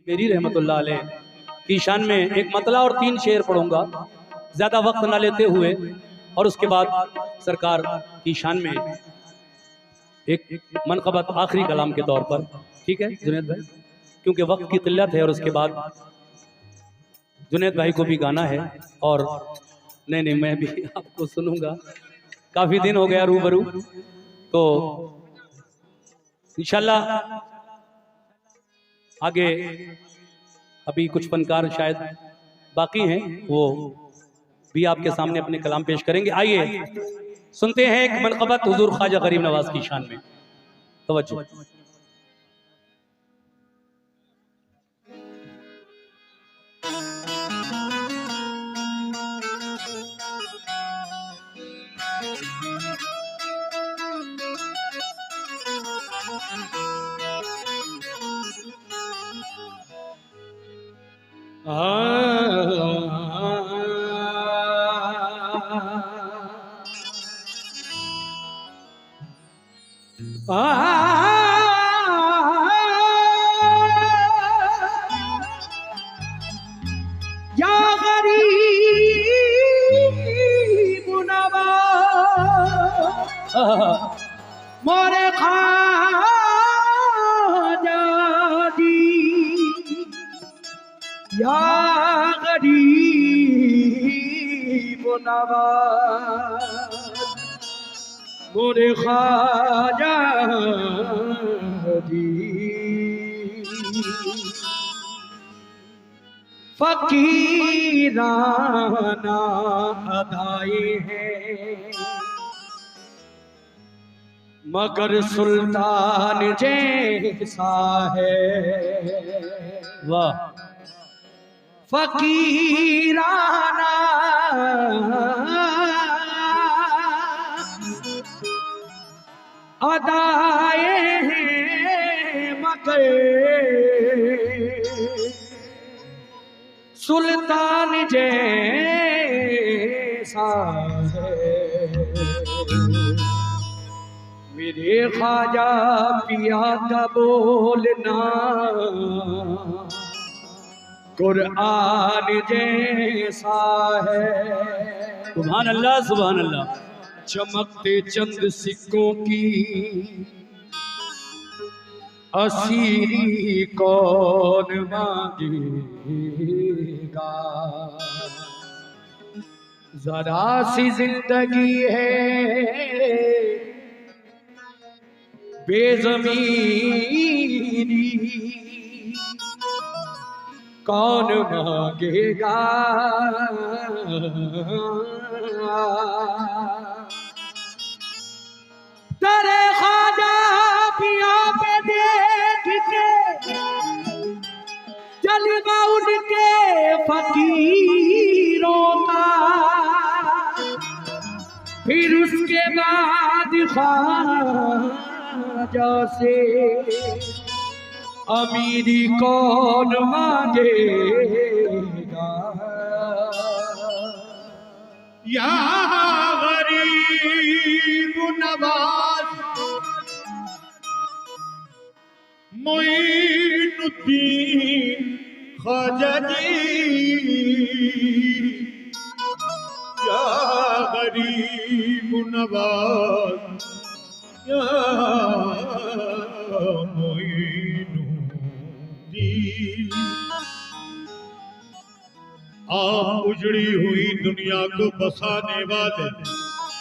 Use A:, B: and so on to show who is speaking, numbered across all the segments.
A: मेरी रहमतुल्लाह अलैह की शान में एक मतला और 3 शेर पढ़ूंगा, ज्यादा वक्त ना लेते हुए, और उसके बाद सरकार की शान में एक मनक़बत आखिरी कलाम के तौर पर। ठीक है जुनैद भाई, क्योंकि वक्त की किल्लत है और उसके बाद जुनैद भाई को भी गाना है। और नहीं मैं भी आपको सुनूंगा, काफी दिन हो गया रूबरू, तो इंशाल्लाह आगे अभी कुछ फनकार शायद बाकी हैं, वो भी आपके सामने अपने कलाम पेश करेंगे। आइए सुनते हैं एक मनक़बत हुजूर ख्वाजा गरीब नवाज की शान में। तवज्जो। या गरीब नवाज मोरे ख्वाजा जी, या गरीब नवाज मोरे ख्वाजा जी, फकीराना अदाए हैं मगर सुल्तान जैसा है। वाह। फकीराना अदाए हैं मगर सुल्तान जैसा है। मेरे ख्वाजा पिया का बोलना कुरान जैसा है। सुभान अल्लाह सुभान अल्लाह। चमकते चंद सिक्कों की असीरी कौन मांगेगा, जरा सी जिंदगी है बेज़मीनी कौन मांगेगा। तेरे ख्वाजा पिया पे देख के जलवा उनके फकीरों का, फिर उसके बाद ख्वाजा से अमीरी कौन मांगेगा। या गरीब नवाज मोइनुद्दीन ख्वाजा जी, या गरीब नवाज या मोइनुद्दीन। आप उजड़ी हुई दुनिया को बसाने वाले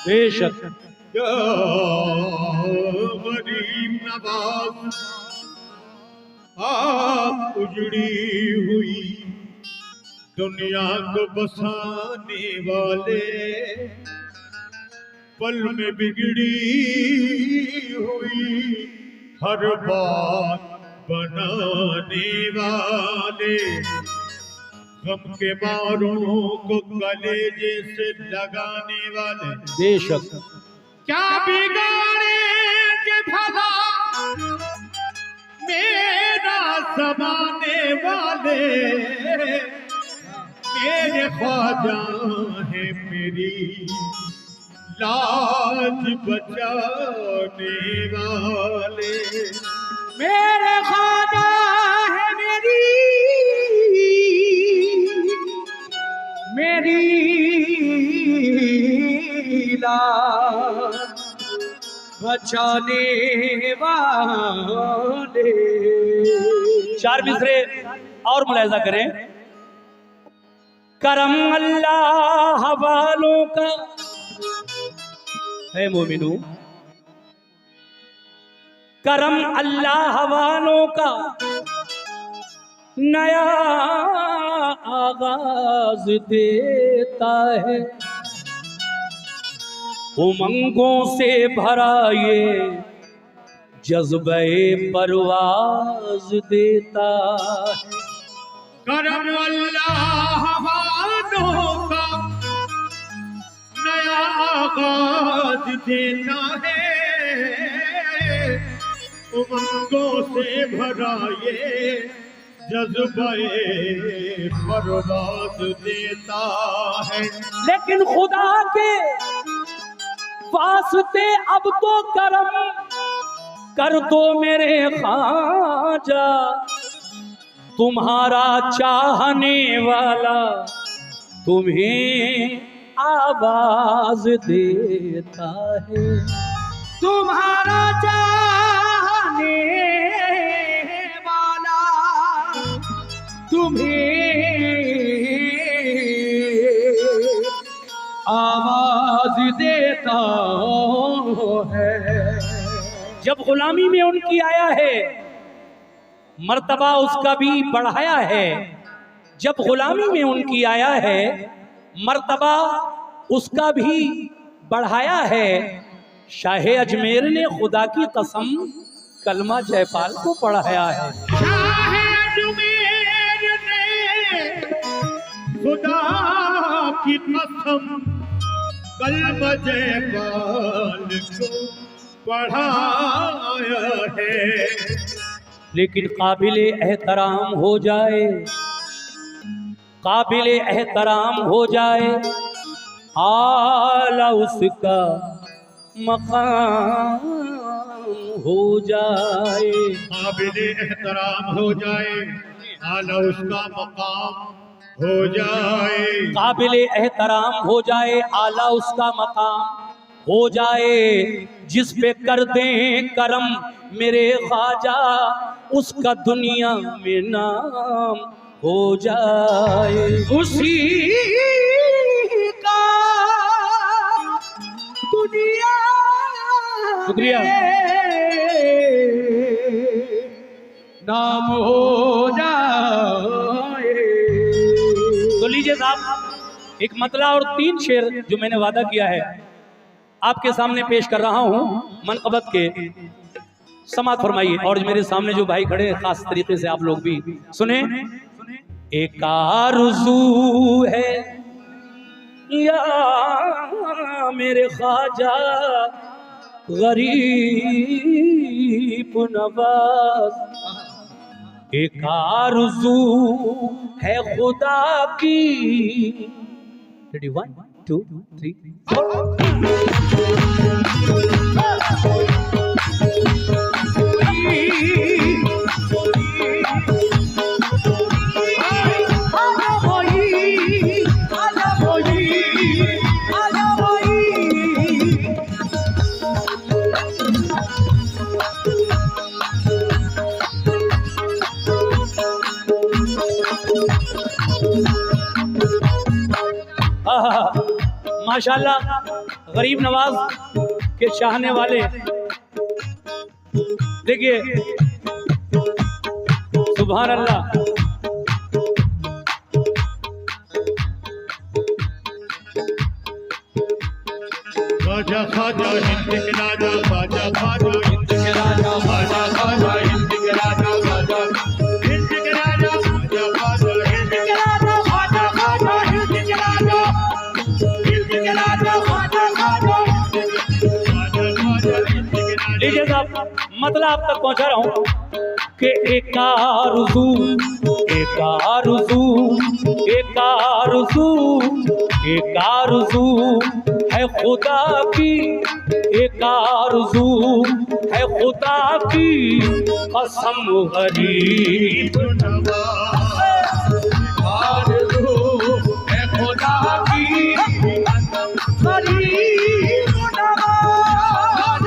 A: बेशक या गरीब नवाज, आप उजड़ी हुई दुनिया को बसाने वाले, पल में बिगड़ी हुई हर बात बनाने वाले, गम के मारों को कलेजे से लगाने वाले बेशक। क्या बिगाड़ेंगे भला मेरा ज़माने वाले, मेरे ख्वाजा है मेरी लाज बचाने वाले, मेरे ख्वाजा है मेरी
B: बचाने वाले।
A: 4 मिसरे और मुलाहिजा करें। करम अल्लाह वालों का है मोमिनू, करम अल्लाह वालों का नया आगाज देता है, उमंगों से भरा ये जज्बे परवाज देता है।
B: करम अल्लाह वालों का नया आगाज देता है, उमंगों से भरा ये जज्बे परवाज देता है।
A: लेकिन खुदा के वास्ते अब तो करम कर दो मेरे ख्वाजा, तुम्हारा चाहने वाला तुम्हें आवाज देता है।
B: तुम्हारा चाहने वाला तुम्हें आवाज देता है।
A: जब गुलामी में उनकी आया है, मर्तबा उसका भी बढ़ाया है। जब गुलामी में उनकी आया है, मर्तबा उसका भी बढ़ाया है। शाहे अजमेर ने खुदा की कसम कलमा जयपाल को पढ़ाया है।
B: शाहे अजमेर ने खुदा की कसम कलमा जयपाल को पढ़ाया है।
A: लेकिन काबिले एहतराम हो जाए, काबिले एहतराम हो जाए, आला उसका मकाम हो जाए।
B: काबिले एहतराम हो जाए, आला उसका मकाम हो जाए।
A: काबिले एहतराम हो जाए, आला उसका मकाम हो जाए। जिस पे कर दें करम मेरे ख्वाजा, उसका दुनिया में नाम हो जाए।
B: उसी का दुनिया
A: शुक्रिया।
B: नाम हो जाए।
A: तो लीजिए साहब, एक मतला और 3 शेर जो मैंने वादा किया है आपके सामने पेश कर रहा हूं मनक़बत के। समात फरमाइए। और मेरे सामने जो भाई खड़े हैं, खास तरीके से आप लोग भी सुने। एक आरज़ू है या मेरे ख्वाजा गरीब नवाज, एक आरज़ू है खुदा की। रेडी 1 2 3 4। माशाल्लाह, गरीब नवाज के चाहने वाले देखिए, सुभान अल्लाह।
B: ख्वाजा ख्वाजा हिंद के राजा, ख्वाजा ख्वाजा हिंद के राजा, ख्वाजा ख्वाजा हिंद के राजा, ख्वाजा हिंद के राजा, ख्वाजा ख्वाजा हिंद के राजा, ख्वाजा ख्वाजा हिंद के राजा, हिंद के राजा, ख्वाजा ख्वाजा हिंद के राजा।
A: लीजिए साहब, मतलब आप तक पहुंचा रहा हूं कि एक आरज़ू, एक आरज़ू, एक आरज़ू, एक आरज़ू है खुदा की, एक आरज़ू है खुदा की कसम गरीब
B: नवाज, आरज़ू है खुदा की कसम गरीब नवाज।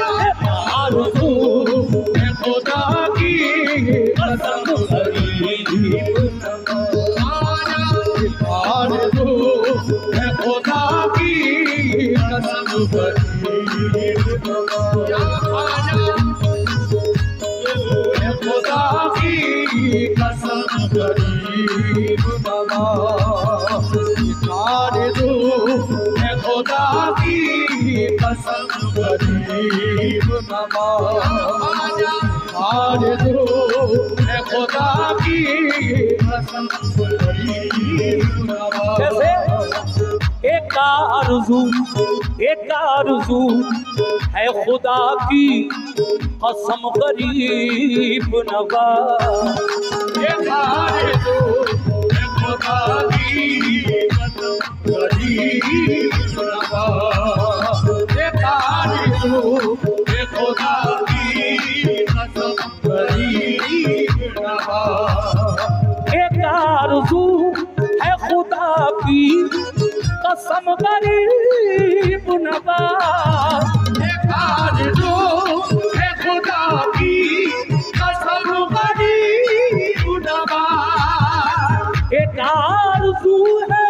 B: गरीब नवाज, आरज़ू है खुदा की कसम गरीब नवाज, आरज़ू है खुदा की कसम गरीब नवाज।
A: कैसे? एक आरज़ू है खुदा की कसम गरीब नवाज।
B: एक आरज़ू है खुदा की कसम गरीब नवाज, एक आरज़ू है खुदा की कसम गरीब नवाज।
A: एक आरज़ू है खुदा की कसम गरीब नवाज।
B: एक आरज़ू है खुदा की कसम गरीब नवाज,
A: एक आरज़ू है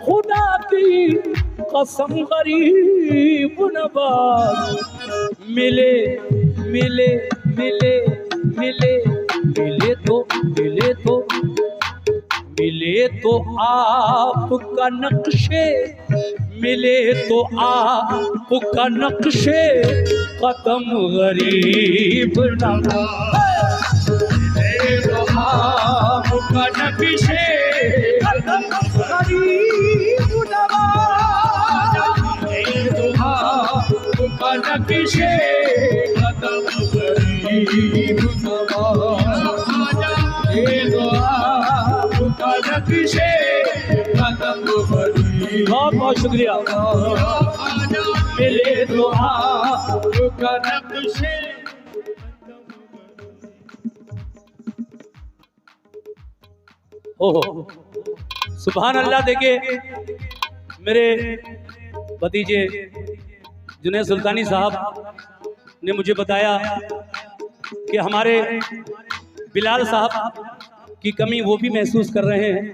A: खुदा की कसम गरीब नवाज। मिले मिले मिले मिले मिले तो मिले तो मिले तो आपका नक्शे, मिले तो आपका नक्शे कदम गरीब नवाज।
B: आपका नक्शे कदम गरीब नवाज, आपका नक्शे कदम गरीब नवाज, आपका नक्शे कदम गरीब।
A: बहुत बहुत शुक्रिया।
B: मिले तो आपका नक्शे।
A: ओहो सुभान अल्लाह। देखिए मेरे भतीजे जुनैद सुल्तानी साहब ने मुझे बताया कि हमारे बिलाल साहब की कमी वो भी महसूस कर रहे हैं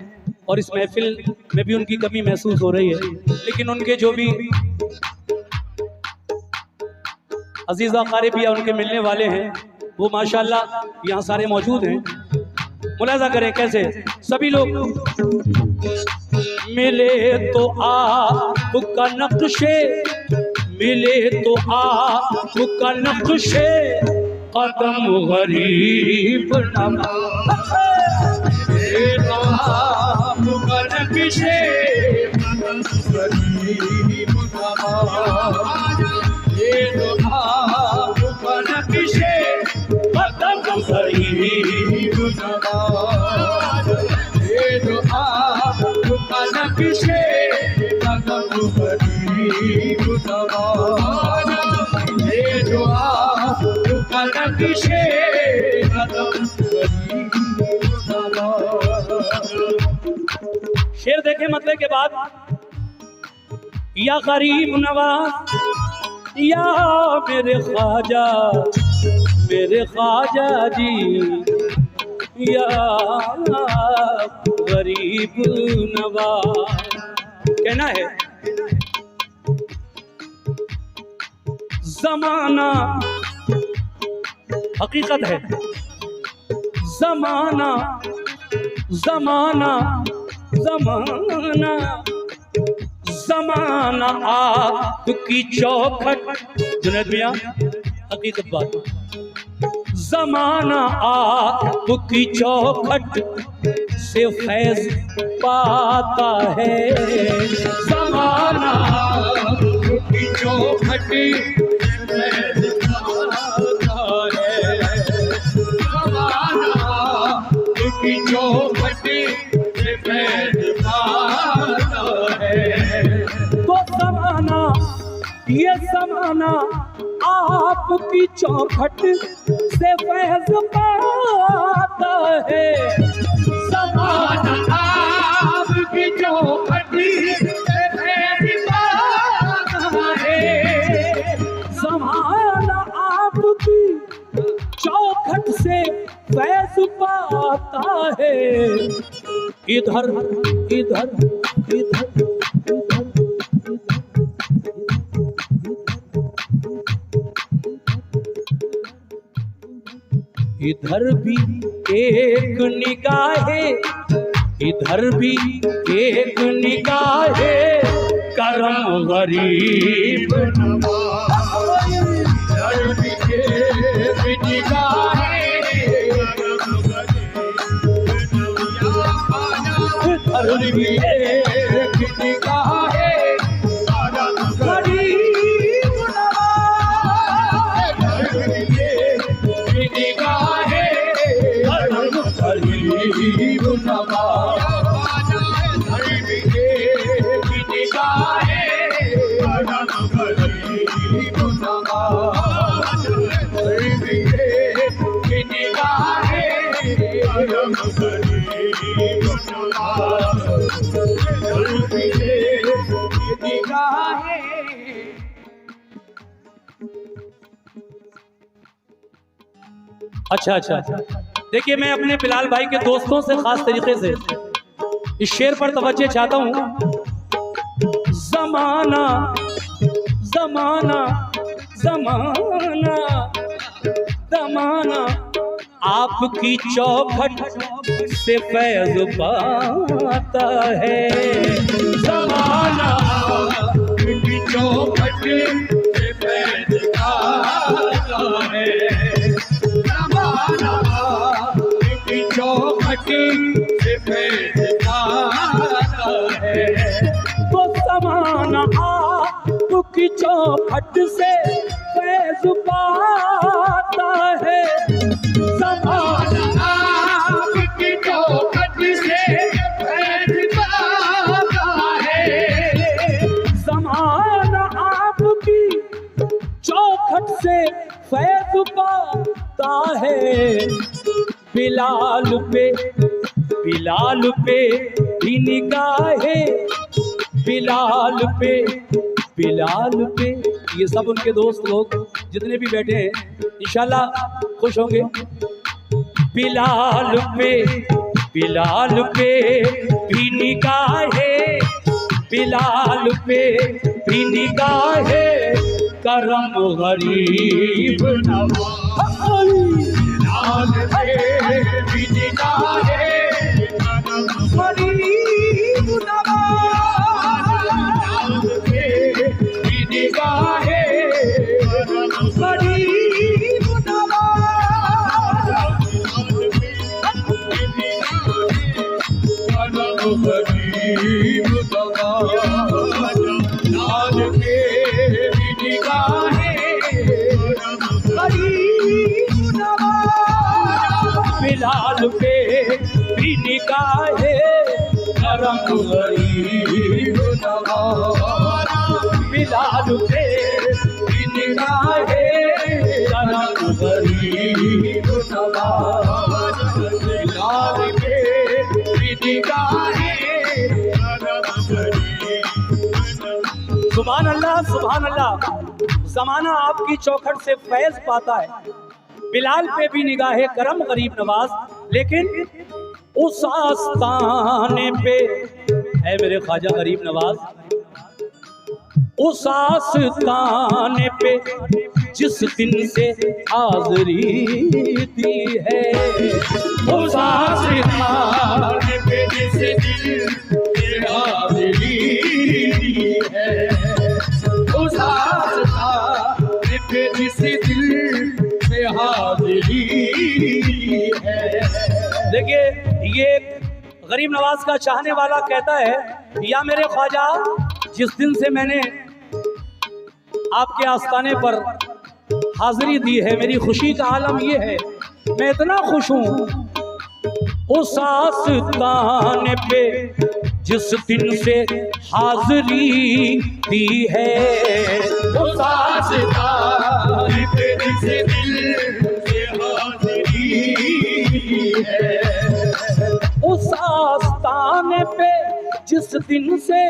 A: और इस महफिल में भी उनकी कमी महसूस हो रही है। लेकिन उनके जो भी अजीज़ा क़ारिब या उनके मिलने वाले हैं वो माशाअल्लाह यहाँ सारे मौजूद हैं। मुलाज़ा करें कैसे सभी लोग। मिले तो आपका नक्शे, मिले तो आपका नक्शे कदम गरीब नवाज।
B: आपका नक्शे कदम गरीब नवाज, आपका नक्शे कदम गरीब नवाज, आपका नक्शे कदम गरीब नवाज, आपका नक्शे कदम गरीब नवाज।
A: शेर देखे मतलब के बाद या गरीब नवाज या मेरे ख्वाजा जी या गरीब नवाज। कहना है जमाना हकीकत है, जमाना जमाना जमाना जमाना आपकी चौखट। जुनैद मियां हकीकत बात, जमाना आपकी चौखट से फैज पाता है।
B: जमाना आपकी चौखट फैज पाता है, जमाना आपकी चौखट से फैज पाता है।
A: तो जमाना ये जमाना आपकी चौखट से फैज पाता है।
B: जमाना आपकी चौखट से फैज पाता है,
A: जमाना आपकी चौखट से फैज पाता है। इधर इधर इधर इधर भी एक निगाहे, इधर भी एक निगाहे, करम गरीब नवाज। इधर भी एक निगाहे, इधर भी एक निगाहे, करम गरीब नवाज। इधर भी एक निगाहे, करम गरीब नवाज। इधर भी एक निगाहे, करम गरीब नवाज। इधर भी एक निगाहे, करम गरीब नवाज। इधर भी एक निगाहे। अच्छा, देखिए मैं अपने बिलाल भाई के दोस्तों से खास तरीके से इस शेर पर तवज्जो चाहता हूँ। ज़माना ज़माना ज़माना ज़माना आपकी चौखट से फैज़ पाता है। ज़माना आपकी चौखट से फैज़ पाता है। ज़माना आपकी चौखट से फैज़ पाता है। तो ज़माना आपकी चौखट से फैज़ पाता है। ज़माना आपकी चौखट से फैज़ पाता है। ज़माना आपकी चौखट से फैज़ पाता है। बिलाल पे भी निगाहे, बिलाल पे ये सब उनके दोस्त लोग जितने भी बैठे हैं इंशाल्लाह खुश होंगे। बिलाल पे भी निगाहे, बिलाल पे भी निगाहे, करम गरीब नवाज। बिलाल पे भी निगाहे, करम गरीब नवाज। निगाहे, करम गरीब नवाज। करम गरीब नवाज। लाल के निगाहे, करम गरीब नवाज। बिलाल पे भी निगाहे, करम गरीब नवाज। बिलाल पे भी निगाहे, करम गरीब नवाज। बिलाल पे भी निगाहे, करम गरीब नवाज। सुभान अल्लाह, सुभान अल्लाह। ज़माना आपकी चौखट से फैज़ पाता है। बिलाल पे भी निगाहे, करम गरीब नवाज। लेकिन उस आस्ताने पे है मेरे ख्वाजा गरीब नवाज, उस आस्ताने पे जिस दिन से हाज़री दी है। उस आस्ताने पे जिस दिन से हाज़री दी है। उस आस्ताने पे जिस दिन से हाज़री है। देखिए ये गरीब नवाज का चाहने वाला कहता है, या मेरे ख्वाजा जिस दिन से मैंने आपके आस्ताने पर हाजिरी दी है, मेरी खुशी का आलम ये है, मैं इतना खुश हूँ। उस आस्ताने पे जिस दिन से हाजिरी दी है। उस आस्ताने पे जिस दिन से हाजिरी दी है। उस आस्ताने पे जिस दिन से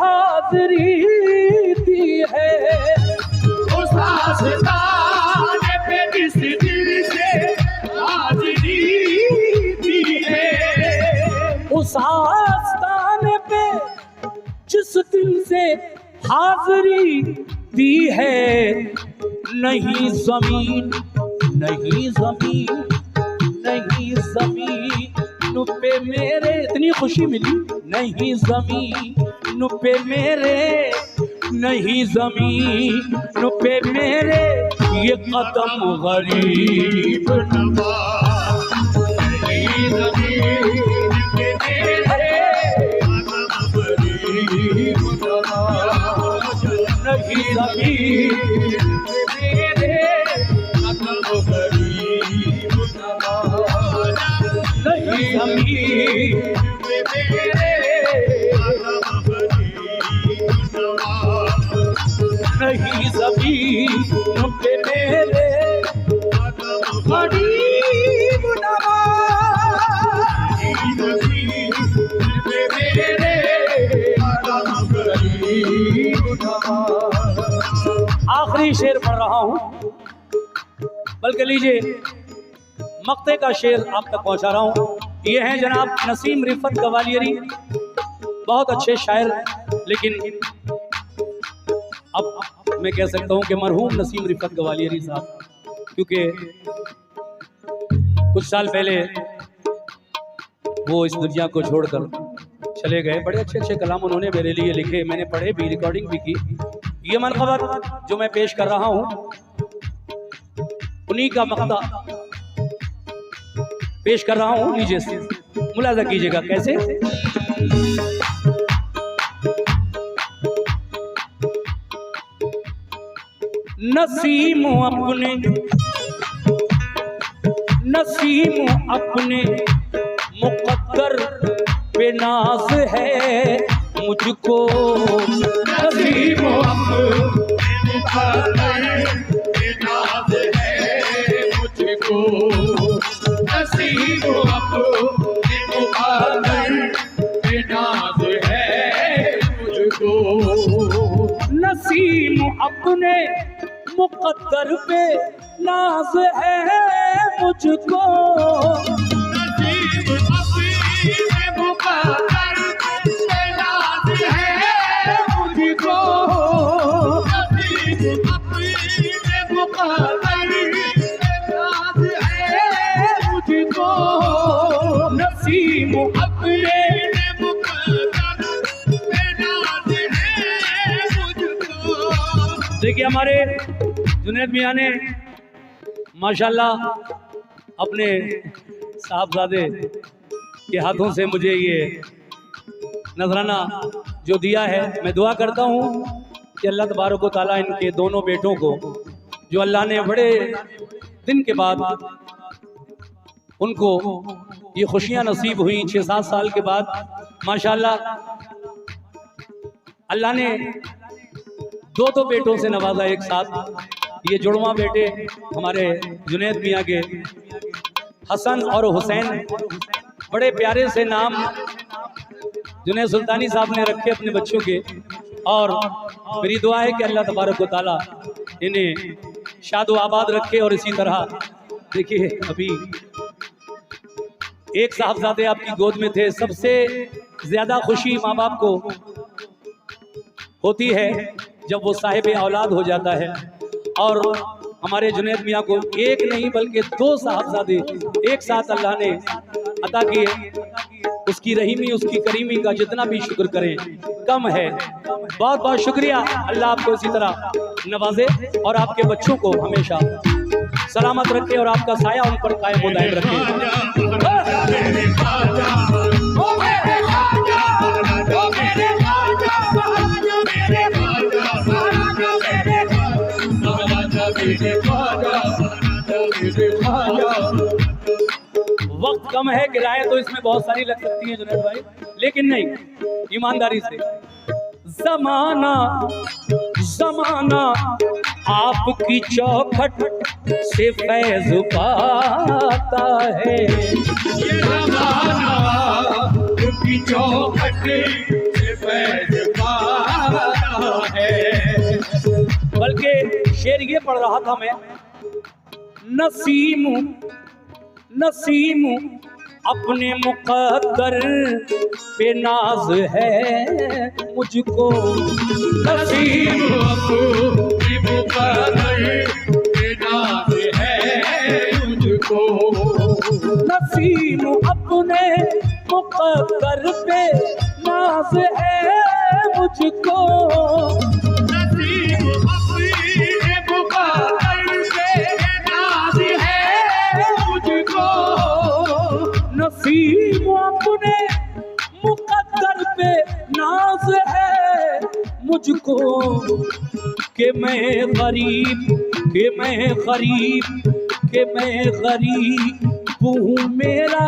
A: हाजिरी दी है। उस आस्ताने पे जिस दिन से हाजिरी दी है। उस आस्ताने पे जिस दिन से हाजिरी दी है। नहीं जमीन पे मेरे इतनी खुशी मिली, नहीं ज़मीन पे मेरे, नहीं ज़मीन पे मेरे ये कदम गरीब
B: नवाज, नहीं ज़मीन पे मेरे कदम गरीब नवाज,
A: नहीं ज़मीन पे मेरे
B: कदम गरीब नवाज,
A: नहीं ज़मीन
B: पे मेरे कदम गरीब नवाज,
A: नहीं ज़मीन पे मेरे
B: कदम
A: गरीब नवाज।
B: नहीं ज़मीन पे मेरे कदम गरीब नवाज।
A: आखिरी शेर पढ़ रहा हूं, बल्कि लीजिए मक्ते का शेर आप तक पहुंचा रहा हूं। ये हैं जनाब नसीम रिफत गवालियरी, बहुत अच्छे शायर, लेकिन अब मैं कह सकता हूं कि मरहूम नसीम रिफत गवालियरी साहब, क्योंकि कुछ साल पहले वो इस दुनिया को छोड़कर चले गए। बड़े अच्छे अच्छे कलाम उन्होंने मेरे लिए लिखे, मैंने पढ़े भी, रिकॉर्डिंग भी की। ये मनक़बत जो मैं पेश कर रहा हूं उन्हीं का मक्ता पेश कर रहा हूं, लीजिए मुलाज़ा कीजिएगा कैसे। नसीम अपने, नसीम अपने मुक़द्दर पे नाज है मुझको, नसीम
B: अपने मुक़द्दर पे नाज़ है मुझको, नसीब अपने मुक़द्दर पे नाज़ है मुझको,
A: नसीम अपने मुक़द्दर पे नाज है मुझको,
B: नसीब अपने मुक़द्दर पे नाज़ है मुझको, नसीब अपने मुक़द्दर पे नाज़ है मुझको,
A: नसीम अपने।
B: मुक़द्दर पे नाज़ है मुझको।
A: देखिए हमारे जुनैद मियाँ ने माशाल्लाह अपने साहबजादे के हाथों से मुझे ये नजराना जो दिया है, मैं दुआ करता हूँ कि अल्लाह तबारक व तआला इनके दोनों बेटों को, जो अल्लाह ने बड़े दिन के बाद उनको ये खुशियाँ नसीब हुई 6-7 साल के बाद, माशाल्लाह अल्लाह ने दो बेटों से नवाजा एक साथ। ये जुड़वा बेटे हमारे जुनैद मियाँ के हसन और हुसैन, बड़े प्यारे से नाम जुनैद सुल्तानी साहब ने रखे अपने बच्चों के, और मेरी दुआ है कि अल्लाह तबारक व तआला इन्हें शाद व आबाद रखे। और इसी तरह देखिए अभी एक साहबजादे आपकी गोद में थे, सबसे ज़्यादा खुशी माँ बाप को होती है जब वो साहिब औलाद हो जाता है, और हमारे जुनैद मियाँ को एक नहीं बल्कि 2 साहबजादे एक साथ अल्लाह ने अता किए। उसकी रहीमी, उसकी करीमी का जितना भी शुक्र करें कम है। बहुत बहुत शुक्रिया। अल्लाह आपको इसी तरह नवाजे और आपके बच्चों को हमेशा सलामत रखे और आपका साया उन पर कायम व दायम रखे। वक्त कम है, किराए तो इसमें बहुत सारी लग सकती हैं जुनैद भाई, लेकिन नहीं, ईमानदारी से। जमाना जमाना आपकी चौखट से फैज पाता है,
B: ये ज़माना आपकी चौखट से फैज पाता है।
A: बल्कि शेर ये पढ़ रहा था मैं, नसीम नसीम अपने मुक़द्दर पे नाज है मुझको,
B: नसीम अपने मुक़द्दर पे नाज है मुझको,
A: नसीम अपने अपने मुक़द्दर पे नाज है मुझको,
B: नसीब अपने मुक़द्दर पे नाज है मुझको,
A: नसीब अपने मुक़द्दर पे नाज है मुझको, कि मैं गरीब हूँ मेरा,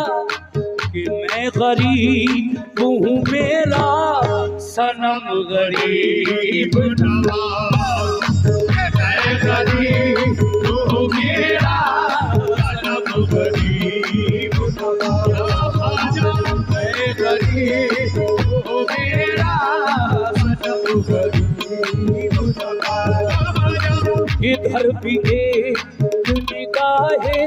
A: कि मैं गरीब हूँ मेरा सनम गरीब
B: नवाज मैं गरीब तू मेरा सनम गरीब नवाज, मैं गरीब तू मेरा सनम गरीब नवाज।
A: इधर भी एक निगाहे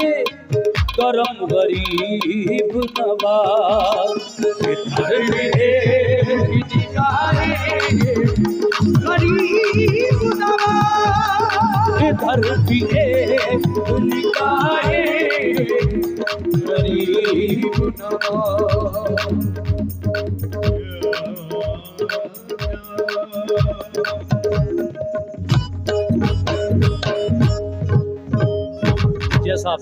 A: करम गरीब नवाज, इधर भी एक निगाहे
B: गरीब नवाज,
A: इधर भी एक निगाहे गरीब नवाज। जैसा आप